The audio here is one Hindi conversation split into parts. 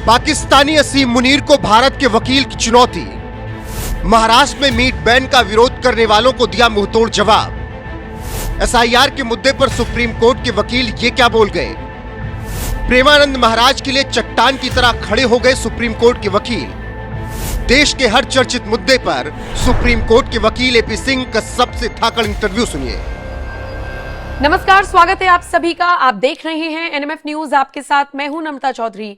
पाकिस्तानी असीम मुनीर को भारत के वकील की चुनौती। महाराष्ट्र में मीट बैन का विरोध करने वालों को दिया मुंहतोड़ जवाब। एसआईआर के मुद्दे पर सुप्रीम कोर्ट के वकील ये क्या बोल गए। प्रेमानंद महाराज के लिए चट्टान की तरह खड़े हो गए सुप्रीम कोर्ट के वकील। देश के हर चर्चित मुद्दे पर सुप्रीम कोर्ट के वकील एपी सिंह का सबसे धाकड़ इंटरव्यू सुनिए। नमस्कार, स्वागत है आप सभी का। आप देख रहे हैं एनएमएफ न्यूज, आपके साथ मैं हूं नम्रता चौधरी।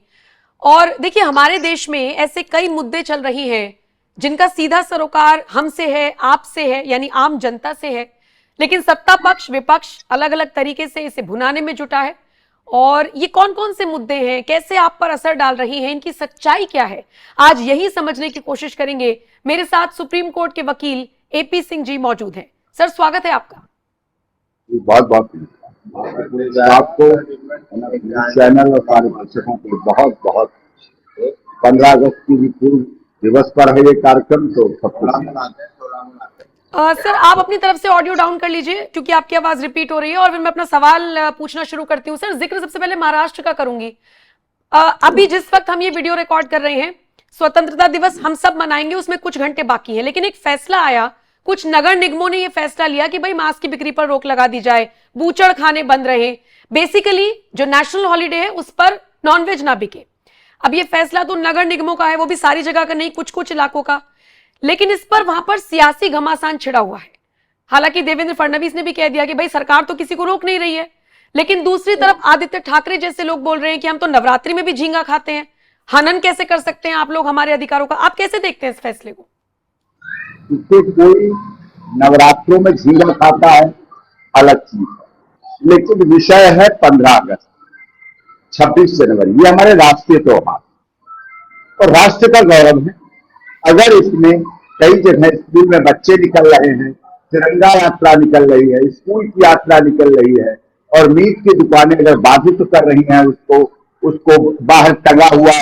और देखिए, हमारे देश में ऐसे कई मुद्दे चल रही हैं जिनका सीधा सरोकार हमसे है, आपसे है, यानी आम जनता से है, लेकिन सत्ता पक्ष विपक्ष अलग अलग तरीके से इसे भुनाने में जुटा है। और ये कौन कौन से मुद्दे हैं, कैसे आप पर असर डाल रही हैं, इनकी सच्चाई क्या है, आज यही समझने की कोशिश करेंगे। मेरे साथ सुप्रीम कोर्ट के वकील एपी सिंह जी मौजूद हैं। सर, स्वागत है आपका। बहुत बहुत आपको चैनल और सारे दर्शकों को बहुत बहुत 15 अगस्त की पूर्व दिवस पर है ये कार्यक्रम, तो सब सर, आप अपनी तरफ से ऑडियो डाउन कर लीजिए क्योंकि आपकी आवाज रिपीट हो रही है, और फिर मैं अपना सवाल पूछना शुरू करती हूँ। सर, जिक्र सबसे पहले महाराष्ट्र का करूंगी। अभी जिस वक्त हम ये वीडियो रिकॉर्ड कर रहे हैं, स्वतंत्रता दिवस हम सब मनाएंगे, उसमें कुछ घंटे बाकी हैं, लेकिन एक फैसला आया, कुछ नगर निगमों ने यह फैसला लिया कि भाई मास्क की बिक्री पर रोक लगा दी जाए, बूचड़ खाने बंद रहे, बेसिकली जो नेशनल हॉलिडे है उस पर नॉनवेज ना बिके। अब ये फैसला तो नगर निगमों का है, वो भी सारी जगह का नहीं, कुछ कुछ इलाकों का, लेकिन इस पर वहां पर सियासी घमासान छिड़ा हुआ है। हालांकि देवेंद्र फडणवीस ने भी कह दिया कि भाई सरकार तो किसी को रोक नहीं रही है, लेकिन दूसरी तरफ आदित्य ठाकरे जैसे लोग बोल रहे हैं कि हम तो नवरात्रि में भी झींगा खाते हैं, हनन कैसे कर सकते हैं आप लोग हमारे अधिकारों का। आप कैसे देखते हैं इस फैसले को? कोई नवरात्रों में झींगा खाता है अलग चीज है, लेकिन विषय है 15 अगस्त 26 जनवरी, ये हमारे राष्ट्रीय त्योहार और राष्ट्र का गौरव है। अगर इसमें कई जगह स्कूल में बच्चे निकल रहे हैं, तिरंगा यात्रा निकल रही है, स्कूल की यात्रा निकल रही है, और मीट की दुकानें अगर बाधित कर रही हैं उसको बाहर टंगा हुआ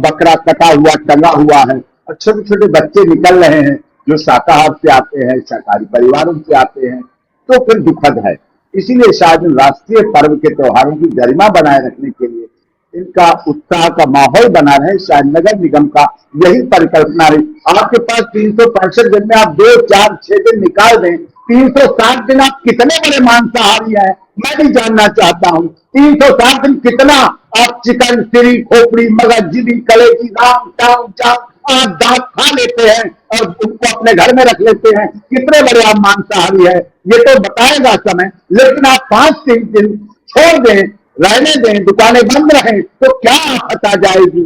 बकरा कटा हुआ टंगा हुआ है, और छोटे छोटे बच्चे निकल रहे हैं जो शाकाहार से आते हैं, शाकाहारी परिवारों से आते हैं, तो फिर दुखद है। इसीलिए शायद राष्ट्रीय पर्व के त्योहारों की गरिमा बनाए रखने के लिए, इनका उत्साह का माहौल बना रहे, शायद नगर निगम का यही परिकल्पना रही। आपके पास 365 दिन में आप 2, 4, 6 दिन निकाल दें, 360 दिन आप कितने बड़े मांसाहारी हैं मैं भी जानना चाहता हूं। 360 दिन कितना आप चिकन, सिरी, खोपड़ी, मगज, जिबी, कलेजी, राम, टाम, चाम आप दांत खा लेते हैं और उनको अपने घर में रख लेते हैं। कितने बड़े आप मांसाहारी है ये तो बताएगा समय, लेकिन आप 5-3 दिन छोड़ दें, रहने दें, दुकानें बंद रहें, तो क्या आफत आ जाएगी।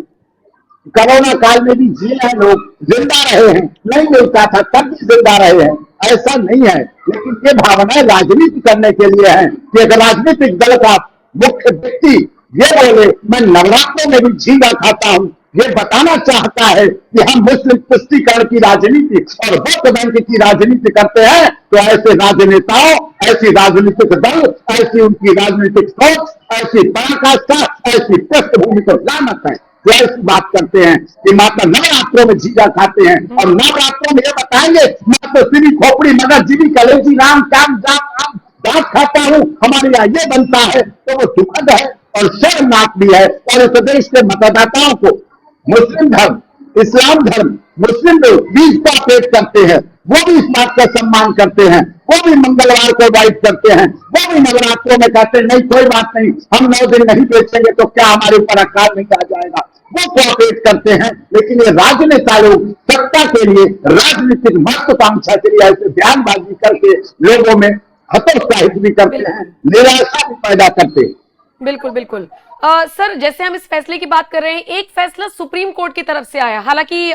कोरोना काल में भी जिए हैं लोग, जिंदा रहे हैं, नहीं मिलता था तब भी जिंदा रहे हैं, ऐसा नहीं है। लेकिन ये भावनाएं राजनीति करने के लिए है कि एक राजनीतिक दल का मुख्य व्यक्ति ये बोले मैं नवरात्रों में भी झींगा खाता हूं, ये बताना चाहता है कि हम मुस्लिम पुष्टिकरण की राजनीति और वोट बैंक की राजनीति करते हैं। तो ऐसे राजनेताओं, ऐसी राजनीतिक दल, ऐसी उनकी राजनीतिक सोच, ऐसी पराकाष्ठा, ऐसी पृष्ठभूमि को लानत है जो ऐसी बात करते हैं कि माता नवरात्रों में झींगा खाते हैं, और नवरात्रों में ये बताएंगे मैं तो सिरी, खोपड़ी, मगर, जीवी, कलेजी, राम, चाम, जाम दांत खाता हूं, हमारे यहाँ ये बनता है, तो वो दुखद है और शर्मनाक भी है। और इस देश के मतदाताओं को मुस्लिम धर्म, इस्लाम धर्म, मुस्लिम लोग बीज का पेट करते हैं, वो भी इस बात का सम्मान करते हैं, वो भी मंगलवार को वाइट करते हैं, वो भी नवरात्रों में कहते हैं नहीं कोई बात नहीं, हम 9 दिन नहीं बेचेंगे तो क्या हमारे ऊपर अकाल नहीं आ जाएगा, वो कोऑपरेट करते हैं। लेकिन ये राजनेता लोग सत्ता के लिए, राजनीतिक महत्वाकांक्षा के लिए ऐसे बयानबाजी करके लोगों में हतोत्साहित भी करते हैं, निराशा भी पैदा करते हैं। बिल्कुल बिल्कुल। सर, जैसे हम इस फैसले की बात कर रहे हैं, एक फैसला सुप्रीम कोर्ट की तरफ से आया। हालांकि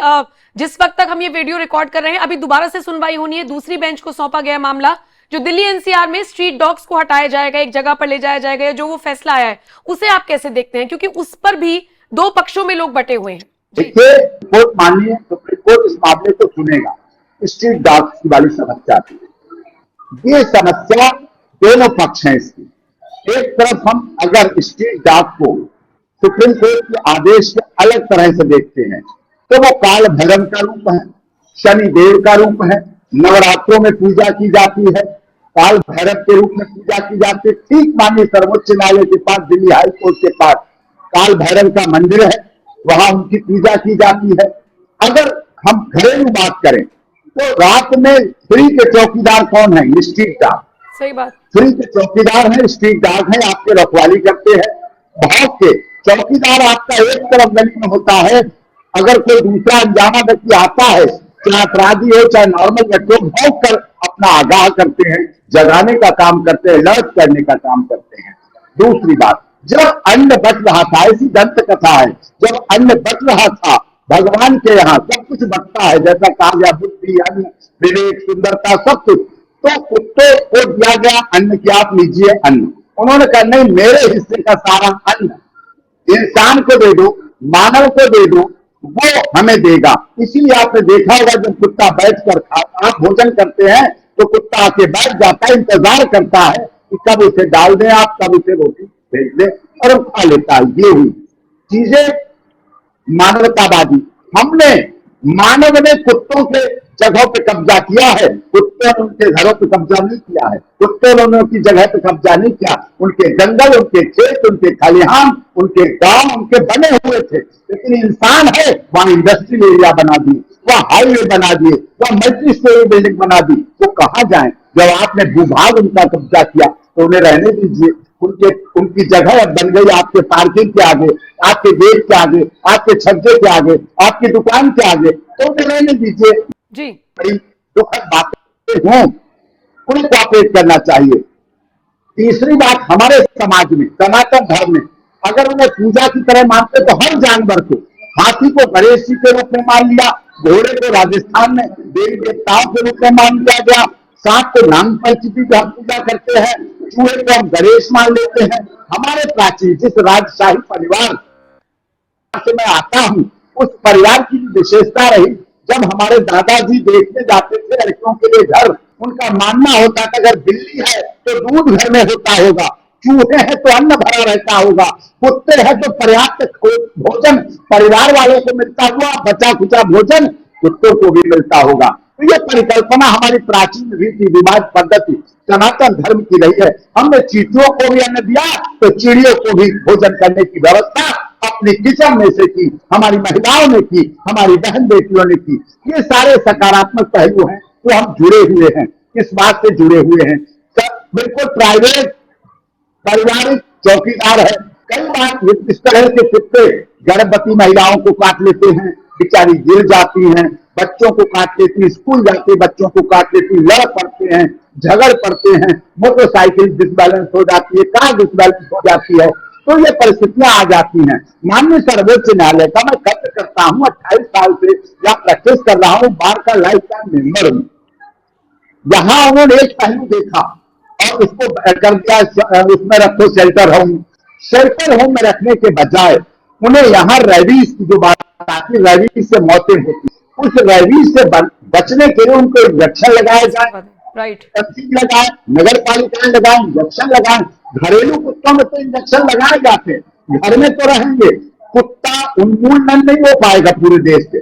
जिस वक्त तक हम ये वीडियो रिकॉर्ड कर रहे हैं, अभी दोबारा से सुनवाई होनी है, दूसरी बेंच को सौंपा गया मामला, जो दिल्ली एनसीआर में स्ट्रीट डॉग्स को हटाया जाएगा, एक जगह पर ले जाया जाएगा, जो वो फैसला आया है, उसे आप कैसे देखते हैं? क्योंकि उस पर भी 2 पक्षों में लोग बटे हुए हैं। देखिए, कोर्ट मानिए सुप्रीम कोर्ट इस मामले को सुनेगा। स्ट्रीट डॉग्स की वाली समस्या थी, ये समस्या दोनों पक्ष हैं इसकी। एक तरफ हम अगर स्ट्रीट डॉग को सुप्रीम कोर्ट के आदेश के अलग तरह से देखते हैं तो वो काल भैरव का रूप है, शनि देव का रूप है, नवरात्रों में पूजा की जाती है, काल भैरव के रूप में पूजा की जाती है। ठीक मानिए सर्वोच्च न्यायालय के पास, दिल्ली हाई कोर्ट के पास काल भैरव का मंदिर है, वहां उनकी पूजा की जाती है। अगर हम घरेलू बात करें तो रात में फ्री के चौकीदार कौन है? Street guard. सही बात। फ्री के चौकीदार हैं, स्ट्रीट गार्ड हैं, आपके रखवाली करते हैं। भाग के चौकीदार आपका एक तरफ गली में होता है, अगर कोई दूसरा अनजाना व्यक्ति आता है, चाहे अपराधी हो चाहे नॉर्मल व्यक्ति हो, भौंक कर अपना आगाह करते हैं, जगाने का काम करते हैं, अलर्ट करने का काम करते हैं। दूसरी बात, जब अन्न बच रहा था, ऐसी दंत कथा है, जब अन्न बच रहा था भगवान के यहाँ सब कुछ बचता है, जैसा कहा गया बुद्धि, अन्न, विवेक, सुंदरता, सब कुछ, तो कुत्ते को दिया गया अन्न की आप लीजिए अन्न। उन्होंने कहा नहीं, मेरे हिस्से का सारा अन्न इंसान को दे दो, मानव को दे दो, वो हमें देगा। इसीलिए आपने देखा होगा जब कुत्ता बैठकर खाता, आप भोजन करते हैं तो कुत्ता आके बैठ जाता है, इंतजार करता है कि कब उसे डाल दें आप, कब उसे रोटी भेज दें, और वो खा लेता है। ये हुई चीजें मानवतावादी। हमने मानव ने कुत्तों के जगहों पे कब्जा किया है, कुत्तों ने उनके घरों पे कब्जा नहीं किया है, कुत्तों ने उनकी जगह पे कब्जा नहीं किया। उनके जंगल, उनके खेत, उनके खलिहान, उनके गांव उनके बने हुए थे, लेकिन इंसान है वहां इंडस्ट्रियल एरिया बना दिए, वहां हाईवे बना दिए, वहां मल्टी स्टोरी बिल्डिंग बना दी। वो कहां जाए? जब आपने भूभाग उनका कब्जा किया तो उन्हें रहने दीजिए। उनकी जगह अब बन गई आपके पार्किंग के आगे, आपके गेट के आगे, आपके छज्जे के आगे, आपकी दुकान के आगे, तो उन्हें रहने दीजिए। जी, बड़ी दुखद बातें हों, उन्हें कोऑपरेट करना चाहिए। तीसरी बात, हमारे समाज में, सनातन धर्म में, अगर उन्हें पूजा की तरह मानते तो हर जानवर को, हाथी को गणेश जी के रूप में मान लिया, घोड़े को राजस्थान में देवी देवताओं के रूप में मान लिया गया, सांप को नाग पंचमी की हम पूजा करते हैं, चूहे को हम गणेश मान लेते हैं। हमारे प्राचीन जिस राजशाही परिवार से मैं आता हूं, उस परिवार की विशेषता रही, जब हमारे दादाजी देखने जाते थे लड़कियों के लिए घर, उनका मानना होता था अगर बिल्ली है तो दूध घर में होता होगा, चूहे हैं तो अन्न भरा रहता होगा, कुत्ते हैं तो पर्याप्त भोजन परिवार वालों को मिलता हुआ, बचा खुचा भोजन कुत्तों को भी मिलता होगा। तो ये परिकल्पना हमारी प्राचीन रीति रिवाज पद्धति सनातन धर्म की रही है। हमने चींटियों को भी अन्न दिया तो चिड़ियों को भी भोजन करने की व्यवस्था अपनी किचन में से की, हमारी महिलाओं ने की, हमारी बहन बेटियों ने की। ये सारे सकारात्मक पहलू हैं तो हम जुड़े हुए हैं, इस बात से जुड़े हुए हैं। बिल्कुल प्राइवेट पारिवारिक चौकीदार है। कई बार इस तरह के कुत्ते गर्भवती महिलाओं को काट लेते हैं, बेचारी गिर जाती हैं, बच्चों को काट लेती, स्कूल जाते बच्चों को काट लेती, लड़ पड़ते हैं, झगड़ पड़ते हैं, मोटरसाइकिल डिसबैलेंस हो जाती है, कार डिसबैलेंस हो जाती है, तो ये परिस्थितियां आ जाती हैं। माननीय सर्वोच्च न्यायालय का मैं खर्च करता हूं, 28 साल से या प्रैक्टिस कर रहा हूं, बार का लाइफ टाइम मेंबर हूं। यहां उन्होंने एक पहलू देखा और उसको कर दिया, उसमें रखो शेल्टर होम। शेल्टर होम में रखने के बजाय उन्हें यहाँ रेबीज की जो बात आती है, रेबीज से मौतें होती, उस रेबीज से बचने के लिए उनको इंजेक्शन लगाया जाए, राइट, लगाए, नगर पालिकाएं लगाए, इंजेक्शन लगाए। घरेलू कुत्तों में तो इंजेक्शन लगाए जाते, घर में तो रहेंगे, कुत्ता उन्मूलन नहीं हो पाएगा पूरे देश से।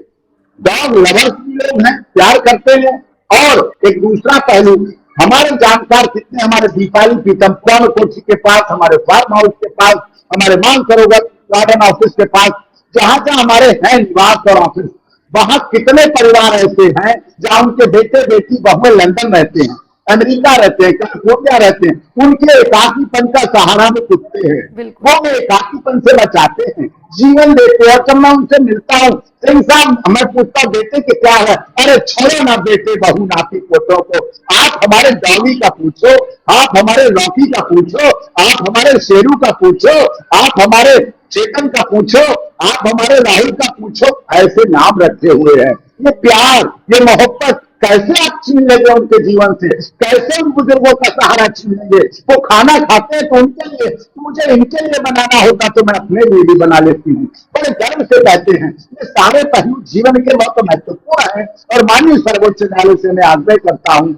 डॉग लवर्स भी लोग हैं, प्यार करते हैं। और एक दूसरा पहलू, हमारे जानकार कितने, हमारे दीपाली पीतम कौन कोठी के पास, हमारे फार्म हाउस के पास, हमारे मानसरोवर गार्डन ऑफिस के पास, जहां जहां हमारे हैं निवास और ऑफिस, वहां कितने परिवार ऐसे हैं जहां उनके बेटे बेटी बहुएं लंदन रहते हैं, अमेरिका रहते हैं, कैलिफोर्निया रहते हैं, उनके एकाकीपन का सहारा में कुत्ते हैं, वो एकाकीपन से बचाते हैं, जीवन देते हैं। जब मैं उनसे मिलता हूँ सिंह साहब, मैं पूछता हूँ बेटे के क्या है, अरे छोड़ो ना बेटे बहू नाती पोतों को, आप हमारे डॉगी का पूछो, आप हमारे रॉकी का पूछो, आप हमारे शेरू का पूछो, आप हमारे चेतन का पूछो, आप हमारे राहुल का पूछो, ऐसे नाम रखे हुए हैं। ये प्यार, ये मोहब्बत कैसे आप छीन लेंगे उनके जीवन से, कैसे उन बुजुर्गों का सहारा छीन लेंगे। वो खाना खाते हैं तो उनके लिए, मुझे इनके लिए बनाना होता तो मैं अपने लिए भी बना लेती हूँ, बड़े गर्व से कहते हैं। ये सारे पहलू जीवन के बहुत महत्वपूर्ण है। और माननीय सर्वोच्च न्यायालय से मैं आग्रह करता हूँ,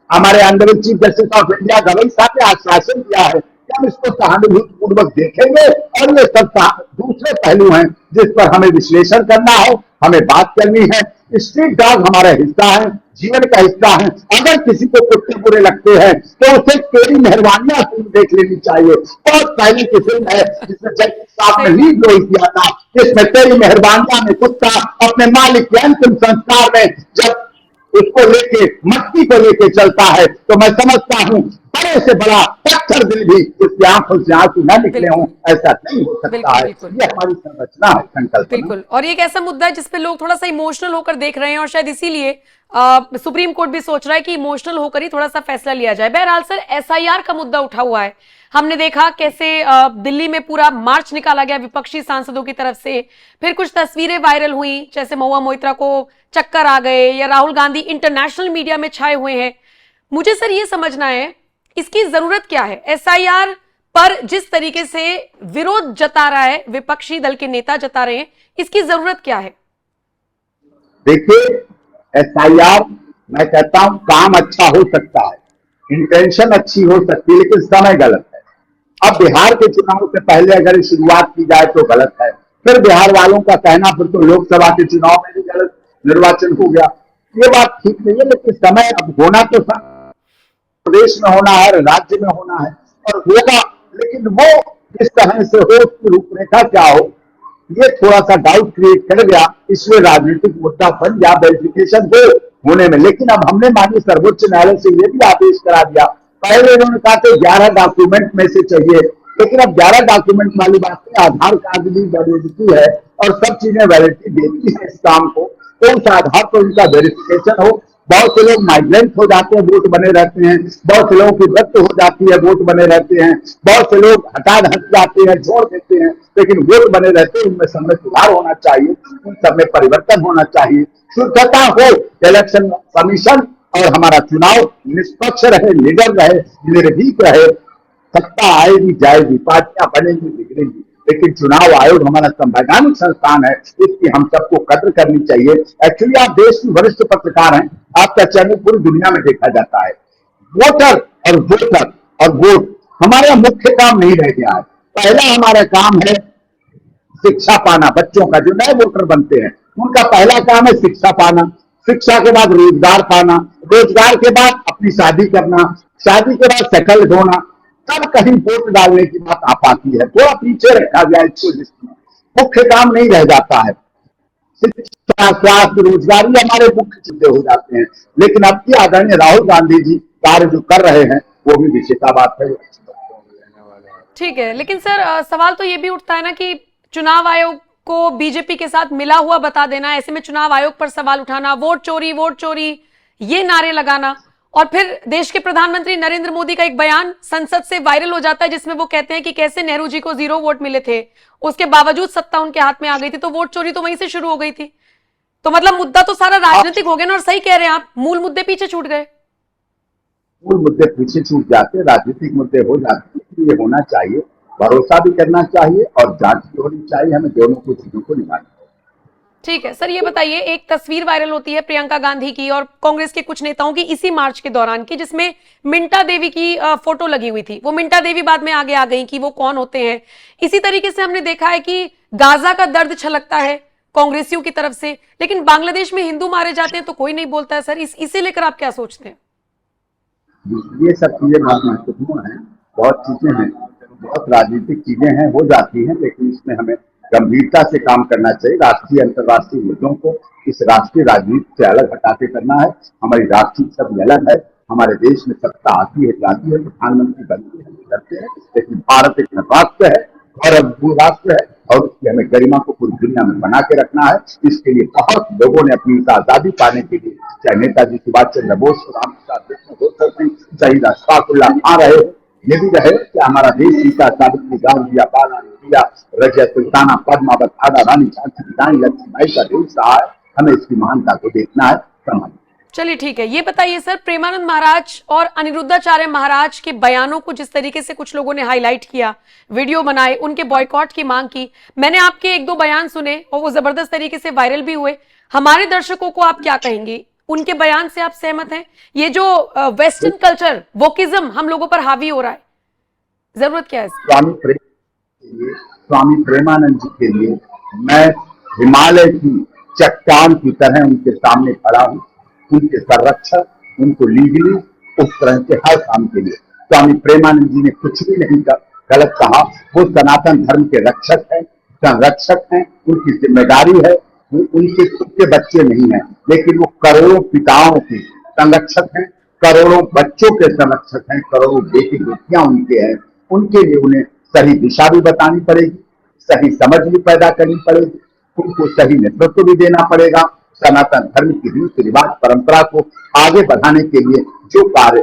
हमारे honourable chief justice of India Gavai साहब ने आश्वासन दिया है कि हम इसको सहानुभूतिपूर्वक देखेंगे, और ये सब दूसरे पहलू हैं जिस पर हमें विश्लेषण करना हो, हमें बात करनी है। स्ट्रीट डॉग हमारा हिस्सा है, जीवन का हिस्सा है। अगर किसी को कुत्ते बुरे लगते हैं तो उसे तेरी मेहरबानियां फिल्म देख लेनी चाहिए। बहुत पहले की फिल्म है जिसमें जगदीश साहब ने लीड रोल किया था, जिसमें तेरी मेहरबानियां में कुत्ता अपने मालिक के अंतिम संस्कार में जब उसको लेके मट्टी को लेके चलता है तो मैं समझता हूं बड़े से बड़ा पत्थर दिल भी उसकी आंखों से आंसू न निकले हों, ऐसा नहीं हो सकता है। ये हमारी संरचना है, संकल्प। बिल्कुल, और ये एक ऐसा मुद्दा है जिसपे लोग थोड़ा सा इमोशनल होकर देख रहे हैं और शायद इसीलिए सुप्रीम कोर्ट भी सोच रहा है कि इमोशनल होकर ही थोड़ा सा फैसला लिया जाए। बहरहाल सर, एसआईआर का मुद्दा उठा हुआ है। हमने देखा कैसे दिल्ली में पूरा मार्च निकाला गया विपक्षी सांसदों की तरफ से, फिर कुछ तस्वीरें वायरल हुई जैसे महुआ मोइत्रा को चक्कर आ गए या राहुल गांधी इंटरनेशनल मीडिया में छाए हुए हैं। मुझे सर ये समझना है इसकी जरूरत क्या है? एसआईआर पर जिस तरीके से विरोध जता रहा है विपक्षी दल के नेता जता रहे हैं, इसकी जरूरत क्या है? देखिए, एसआईआर मैं कहता हूं काम अच्छा हो सकता है, इंटेंशन अच्छी हो सकती है, लेकिन समय गलत है। अब बिहार के चुनाव से पहले अगर शुरुआत की जाए तो गलत है। फिर बिहार वालों का कहना फिर तो लोकसभा के चुनाव में भी गलत निर्वाचन हो गया, ये बात ठीक नहीं है। लेकिन समय अब होना तो प्रदेश में होना है, राज्य में होना है और होगा, लेकिन वो किस तरह से हो, उसकी रूपरेखा क्या हो, ये थोड़ा सा डाउट क्रिएट कर गया, इसलिए राजनीतिक मुद्दा बन गया वेरिफिकेशन होने में। लेकिन अब हमने माननीय सर्वोच्च न्यायालय से ये भी आदेश करा दिया, पहले इन्होंने कहा कि 11 डॉक्यूमेंट में से चाहिए, लेकिन अब 11 डॉक्यूमेंट वाली बात है, आधार कार्ड भी वैलिडिटी है और सब चीजें वैलिडिटी देती है इस काम को, तो उस आधार पर उनका वेरिफिकेशन हो। बहुत से लोग माइग्रेंट हो जाते हैं, वोट बने रहते हैं, बहुत से लोगों की मृत्यु हो जाती है, वोट बने रहते हैं, बहुत से लोग हट जाते हैं, छोड़ देते हैं, लेकिन वोट बने रहते हैं। उनमें सब में सुधार होना चाहिए, उन सब में परिवर्तन होना चाहिए, शुद्धता हो, इलेक्शन कमीशन और हमारा चुनाव निष्पक्ष रहे, निडर रहे, निर्भीक रहे। सत्ता आएगी जाएगी, पार्टियां बनेगी बिगड़ेगी, लेकिन चुनाव आयोग हमारा संवैधानिक संस्थान है, इसकी हम सबको कद्र करनी चाहिए। एक्चुअली आप देश की वरिष्ठ पत्रकार हैं, आपका चैनल पूरी दुनिया में देखा जाता है। वोटर और वोटर और वोट हमारा मुख्य काम नहीं रह गया है। पहला हमारा काम है शिक्षा पाना, बच्चों का जो नए वोटर बनते हैं उनका पहला काम है शिक्षा पाना, शिक्षा के बाद रोजगार पाना, रोजगार के बाद अपनी शादी करना, शादी के बाद सेटल होना, तब कहीं वोट डालने की बात आ पाती है। थोड़ा पीछे रखा गया इसको, जिसमें मुख्य काम नहीं रह जाता है। शिक्षा, स्वास्थ्य, रोजगार ये हमारे मुख्य मुद्दे हो जाते हैं, लेकिन अब की आदरणीय राहुल गांधी जी कार्य जो कर रहे हैं वो भी विषय का बात है। ठीक है, लेकिन सर सवाल तो ये भी उठता है ना कि चुनाव आयोग को बीजेपी के साथ मिला हुआ बता देना, ऐसे में चुनाव आयोग पर सवाल उठाना, वोट चोरी ये नारे लगाना, और फिर देश के प्रधानमंत्री नरेंद्र मोदी का एक बयान संसद से वायरल हो जाता है जिसमें वो कहते हैं कि कैसे नेहरू जी को 0 वोट मिले थे, उसके बावजूद सत्ता उनके हाथ में आ गई थी, तो वोट चोरी तो वहीं से शुरू हो गई थी। तो मतलब मुद्दा तो सारा राजनीतिक हो गया ना, और सही कह रहे हैं आप, मूल मुद्दे पीछे छूट गए। मूल मुद्दे पीछे छूट जाते, राजनीतिक मुद्दे हो जाते, ये होना चाहिए, भरोसा भी करना चाहिए और जांच भी होनी चाहिए, हमें दोनों को चीजों को निभाना चाहिए। ठीक है सर, ये बताइए, एक तस्वीर वायरल होती है प्रियंका गांधी की और कांग्रेस के कुछ नेताओं की इसी मार्च के दौरान की, जिसमें मिंटा देवी की फोटो लगी हुई थी। वो मिंटा देवी बाद में आगे आ गई कि वो कौन होते हैं। इसी तरीके से हमने देखा है कि गाजा का दर्द छलकता है कांग्रेसियों की तरफ से, लेकिन बांग्लादेश में हिंदू मारे जाते हैं तो कोई नहीं बोलता है। सर इसे लेकर आप क्या सोचते हैं? ये सब चीजें बहुत महत्वपूर्ण है, बहुत चीजें हैं, बहुत राजनीतिक चीजें हैं, हो जाती हैं, लेकिन इसमें हमें गंभीरता से काम करना चाहिए। राष्ट्रीय अंतर्राष्ट्रीय मुद्दों को इस राष्ट्रीय राजनीति से अलग हटा के करना है। हमारी राष्ट्रीय छवि अलग है, हमारे देश में सत्ता आती है जाती है, प्रधानमंत्री बनते हैं करते हैं, लेकिन भारत एक राष्ट्र है, गौरवपूर्ण राष्ट्र है और उसकी हमें गरिमा को पूरी दुनिया में बना के रखना है। इसके लिए बहुत लोगों ने अपनी आजादी पाने के लिए, चाहे नेताजी सुभाष चंद्र बोस, राम प्रसाद सिंह, शहीद अशफाक उल्लाह खां रहे, ये भी रहे कि हमारा देश सीता, सावित्री, गांधी, बाला, रजिया, सुल्ताना, पद्मावत, आदा रानी, झांसी, रानी लक्ष्मीबाई का देश रहा है। हमें इसकी महानता को देखना है, समझना। चलिए ठीक है, ये बताइए सर, प्रेमानंद महाराज और अनिरुद्धाचार्य महाराज के बयानों को जिस तरीके से कुछ लोगों ने हाईलाइट किया, वीडियो बनाए, उनके बॉयकॉट की मांग की, मैंने आपके 1-2 बयान सुने और वो जबरदस्त तरीके से वायरल भी हुए। हमारे दर्शकों को आप क्या कहेंगे? उनके बयान से आप सहमत हैं? ये जो वेस्टर्न कल्चर, वोकिज्म हम लोगों पर हावी हो रहा है, जरूरत क्या है? स्वामी प्रेमानंद जी के लिए मैं हिमालय की चट्टान की तरह उनके सामने खड़ा हूं, उनके संरक्षण, उनको लीगली उपकरण के हर काम के लिए। स्वामी प्रेमानंद जी ने कुछ भी नहीं गलत कहा। वो सनातन धर्म के रक्षक हैं, संरक्षक हैं, उनकी जिम्मेदारी है। उनके खुद के बच्चे नहीं हैं, लेकिन वो करोड़ों पिताओं के संरक्षक हैं, करोड़ों बच्चों के संरक्षक हैं, करोड़ों बेटी बेटियां उनके हैं। उनके लिए उन्हें सही दिशा भी बतानी पड़ेगी, सही समझ भी पैदा करनी पड़ेगी, उनको सही नेतृत्व भी देना पड़ेगा। सनातन धर्म की रीति रिवाज परंपरा को आगे बढ़ाने के लिए जो कार्य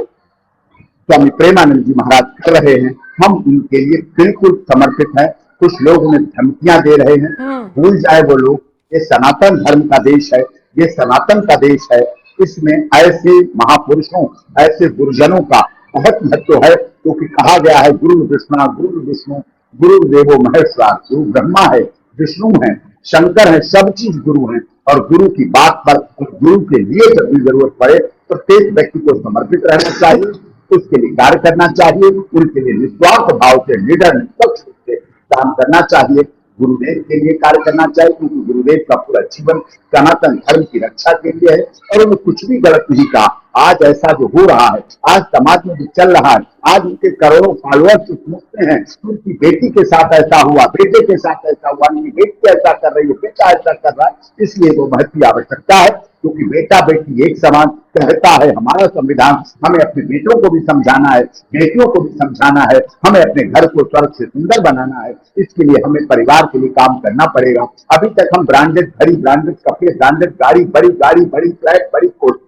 स्वामी प्रेमानंद जी महाराज कर रहे हैं, हम उनके लिए बिल्कुल समर्पित हैं। कुछ लोग उन्हें धमकियां दे रहे हैं, भूल जाए वो लोग, ये सनातन धर्म का देश है, ये सनातन का देश है। इसमें ऐसे महापुरुषों, ऐसे गुरुजनों का बहुत महत्व है, क्योंकि कहा गया है गुरु विष्णु गुरु देवो महेश्वर, गुरु ब्रह्मा है, विष्णु है, शंकर है, सब चीज गुरु है। और गुरु की बात पर, गुरु के लिए जब भी जरूरत पड़े, प्रत्येक व्यक्ति को समर्पित रहना चाहिए, उसके लिए कार्य करना चाहिए, उनके लिए निस्वार्थ भाव से, निडर निष्पक्ष रूप से काम करना चाहिए, गुरुदेव के लिए कार्य करना चाहिए, क्योंकि गुरुदेव का पूरा जीवन सनातन धर्म की रक्षा के लिए है। और उन्होंने कुछ भी गलत नहीं कहा। आज ऐसा जो हो रहा है, आज समाज में जो चल रहा है, आज उनके करोड़ों फॉलोअर्स पूछते हैं उनकी बेटी के साथ ऐसा हुआ, बेटे के साथ ऐसा हुआ, उनकी बेटी ऐसा कर रही है, बेटा ऐसा कर रहा है, इसलिए वो बहुत की आवश्यकता है, क्योंकि बेटा बेटी एक समान कहता है हमारा संविधान। हमें अपने बेटों को भी समझाना है, बेटियों को भी समझाना है, हमें अपने घर को स्वर्ग से सुंदर बनाना है। इसके लिए हमें परिवार के लिए काम करना पड़ेगा। अभी तक हम ब्रांडेड घड़ी, ब्रांडेड कपड़े, ब्रांडेड गाड़ी, बड़ी गाड़ी, बड़ी फ्लैट, बड़ी कोठी,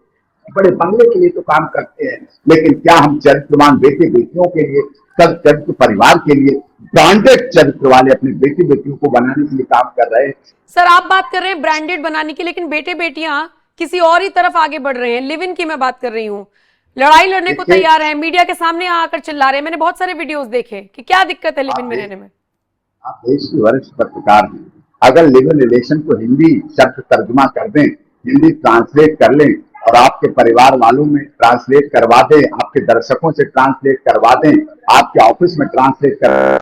बड़े बंगले के लिए तो काम करते हैं, लेकिन क्या हम चरित्रवान बेटे बेटियों के लिए, सब चरित्र परिवार के लिए ब्रांडेड चरित्र वाले अपने बेटे बेटियों को बनाने के लिए काम कर रहे हैं? सर आप बात कर रहे हैं ब्रांडेड बनाने की, लेकिन बेटे बेटियां किसी और ही तरफ आगे बढ़ रहे हैं। लिव इन की मैं बात कर रही हूँ, लड़ाई लड़ने को तैयार है, मीडिया के सामने आकर चिल्ला रहे हैं। मैंने बहुत सारे वीडियोस देखे कि क्या दिक्कत है लिव इन में रहने में। आप देश के वरिष्ठ पत्रकार हैं, अगर लिव इन रिलेशन को हिंदी शब्द तर्जुमा कर दें, हिंदी ट्रांसलेट कर लें और आपके परिवार वालों में ट्रांसलेट करवा दें, आपके दर्शकों से ट्रांसलेट करवा दें, आपके ऑफिस में ट्रांसलेट कर,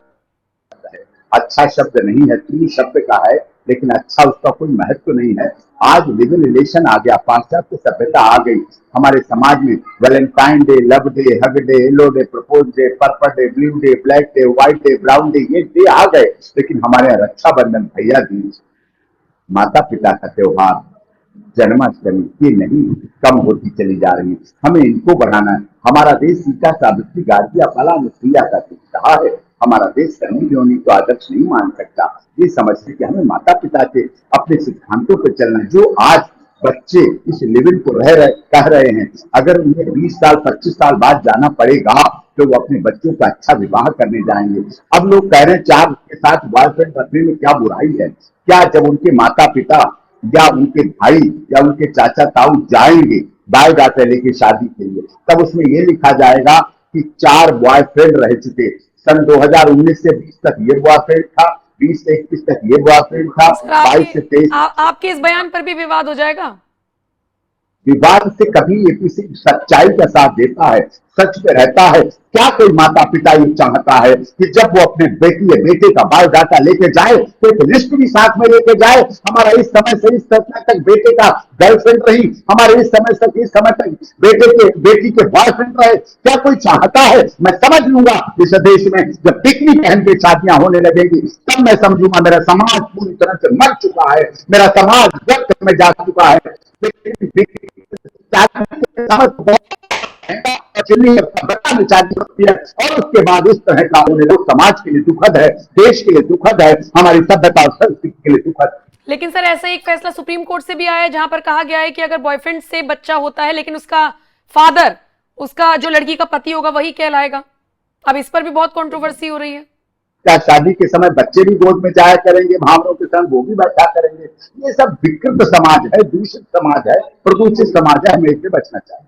अच्छा शब्द नहीं है, 3 शब्द का है, लेकिन अच्छा उसका कोई महत्व नहीं है। आज लिव इन रिलेशन आ गया, पाश्चात्य सभ्यता आ गई हमारे समाज में। Valentine day, love day, hug day, yellow day, propose day, purple day, blue day, black day, white day, brown day, ये डे आ गए। लेकिन हमारे यहाँ रक्षाबंधन, भैया दूज, माता पिता का त्योहार, जन्माष्टमी, ये नहीं कम होती चली जा रही है। हमें इनको बढ़ाना है। हमारा देश सीता, सावित्री, गार्गिया, फला अनुसुईया का देश कहा है। हमारा देश सनी लियोनी को आदर्श नहीं मान सकता। ये समझते कि हमें माता पिता के अपने सिद्धांतों पर चलना है। जो आज बच्चे इस लेवल को कह रहे हैं, अगर उन्हें 20 साल 25 साल बाद जाना पड़ेगा तो वो अपने बच्चों का अच्छा विवाह करने जाएंगे। अब लोग कह रहे हैं 4 के साथ बॉयफ्रेंड रखने में क्या बुराई है? क्या जब उनके माता पिता या उनके भाई या उनके चाचा ताऊ जाएंगे बायोडाटा लेके शादी के लिए, तब उसमें ये लिखा जाएगा कि 4 बॉयफ्रेंड रह चुके, सन 2019 से 20 तक ये बॉयफ्रेंड था, 20 से 21 तक ये बॉयफ्रेंड था, 22 से 23। आपके इस बयान पर भी विवाद हो जाएगा? विवाद से कभी ये किसी सच्चाई का साथ देता है, सच पे रहता है। क्या कोई माता पिता ये चाहता है कि जब वो अपने बेटी या बेटे का बायोडाटा लेके जाए तो एक लिस्ट भी साथ में लेके जाए? हमारा इस समय से इस समय तक बेटे का गर्लफ्रेंड रही, हमारे इस समय से इस समय तक बेटी के बॉयफ्रेंड रहे। क्या कोई चाहता है? मैं समझ लूंगा इस देश में जब टिकनी पहन के शादियां होने लगेंगी, तब मैं समझूंगा मेरा समाज पूरी तरह से मर चुका है, मेरा समाज वक्त में जा चुका है। और उसके बाद इस तरह का होने लगा, समाज के लिए दुखद है, देश के लिए दुखद है, हमारी सभ्यता और संस्कृति के लिए दुखद है। लेकिन सर ऐसा एक फैसला सुप्रीम कोर्ट से भी आया है जहां पर कहा गया है कि अगर बॉयफ्रेंड से बच्चा होता है लेकिन उसका फादर, उसका जो लड़की का पति होगा वही कहलाएगा। अब इस पर भी बहुत कंट्रोवर्सी हो रही है। क्या शादी के समय बच्चे भी गोद में जाया करेंगे, भावरों के संग वो भी बैठा करेंगे? ये सब विकृत समाज है, दूषित समाज है, प्रदूषित समाज है, हमें इससे बचना चाहिए।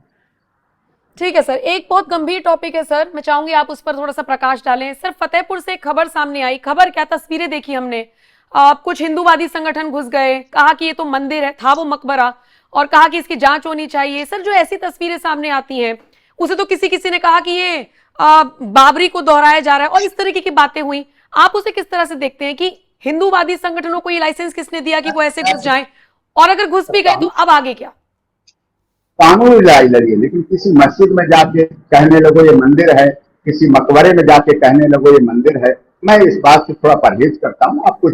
ठीक है सर, एक बहुत गंभीर टॉपिक है सर, मैं चाहूंगी आप उस पर थोड़ा सा प्रकाश डालें। सर फतेहपुर से एक खबर सामने आई, खबर क्या, तस्वीरें देखी हमने, कुछ हिंदूवादी संगठन घुस गए, कहा कि ये तो मंदिर है, था वो मकबरा, और कहा कि इसकी जांच होनी चाहिए। सर जो ऐसी तस्वीरें सामने आती हैं उसे तो किसी ने कहा कि ये बाबरी को दोहराया जा रहा है और इस तरीके की बातें हुई। आप उसे किस तरह से देखते हैं कि हिंदूवादी संगठनों को ये लाइसेंस किसने दिया कि वो ऐसे घुस जाएं? और अगर घुस भी गए तो अब आगे क्या? कानूनी लड़ाई लड़िए, लेकिन किसी मस्जिद में जाके कहने लगो ये मंदिर है, किसी मकबरे में जाके कहने लगो ये मंदिर है, मैं इस बात से थोड़ा परहेज करता हूँ। आपको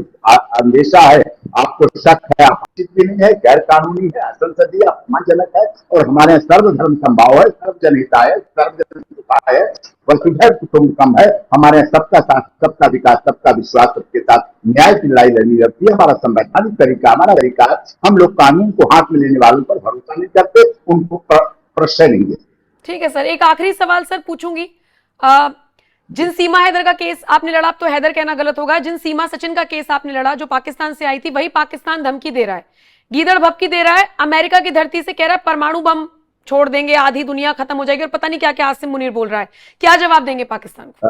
अंदेशा है, आपको शक है, उचित भी नहीं है, गैर कानूनी है, असंसदीय, अपमानजनक है, और हमारे यहाँ सर्वधर्म संभाव है, सर्वजनहिता है, सर्वजन सुखा है, वसुधैव कुटुम्बकम है। हमारे यहाँ सबका साथ, सबका विकास, सबका विश्वास, सबके साथ न्याय की लड़ाई लड़नी रहती है। हमारा संवैधानिक तरीका, हमारा तरीका, हम लोग कानून को हाथ में लेने वालों पर भरोसा नहीं करते, उनको प्रश्रय नहीं देते। ठीक है सर, एक आखिरी सवाल सर पूछूंगी। जिन सीमा हैदर का केस आपने लड़ा, अब तो हैदर कहना गलत होगा, जिन सीमा सचिन का केस आपने लड़ा जो पाकिस्तान से आई थी, वही पाकिस्तान धमकी दे रहा है, गीदड़ भभकी दे रहा है, अमेरिका की धरती से कह रहा है परमाणु बम छोड़ देंगे, आधी दुनिया खत्म हो जाएगी, और पता नहीं क्या क्या आसिम मुनीर बोल रहा है। क्या जवाब देंगे पाकिस्तान को?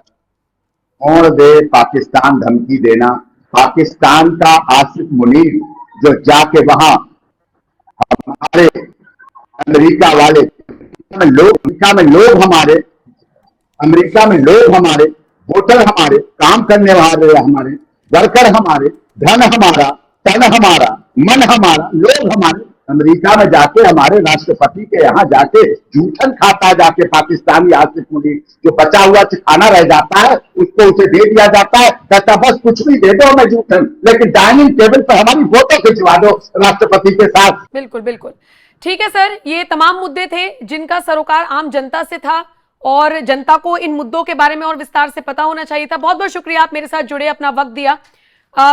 कौन दे पाकिस्तान धमकी देना? पाकिस्तान का आसिफ मुनीर जो जाके वहां हमारे अमेरिका वाले लोग, अमेरिका में लोग हमारे, वोटर हमारे, काम करने वाले हमारे, वर्कर हमारे, धन हमारा, तन हमारा, मन हमारा, लोग हमारे, अमेरिका में जाके हमारे राष्ट्रपति के यहाँ जाके जूठन खाता है, जाके पाकिस्तानी आसिफ मुनीर, जो बचा हुआ खाना रह जाता है उसको उसे दे दिया जाता है, कहता बस कुछ भी दे दो मैं जूठन, लेकिन डाइनिंग टेबल पर हमारी फोटो खिंचवा दो राष्ट्रपति के साथ। बिल्कुल बिल्कुल ठीक है सर, ये तमाम मुद्दे थे जिनका सरोकार आम जनता से था, और जनता को इन मुद्दों के बारे में और विस्तार से पता होना चाहिए था। बहुत बहुत शुक्रिया, आप मेरे साथ जुड़े, अपना वक्त दिया।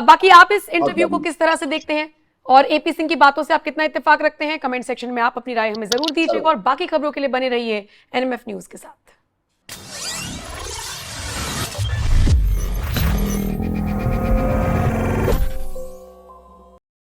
बाकी आप इस इंटरव्यू को किस तरह से देखते हैं और एपी सिंह की बातों से आप कितना इत्तेफाक रखते हैं, कमेंट सेक्शन में आप अपनी राय हमें जरूर दीजिएगा, और बाकी खबरों के लिए बने रहिए एनएमएफ न्यूज के साथ।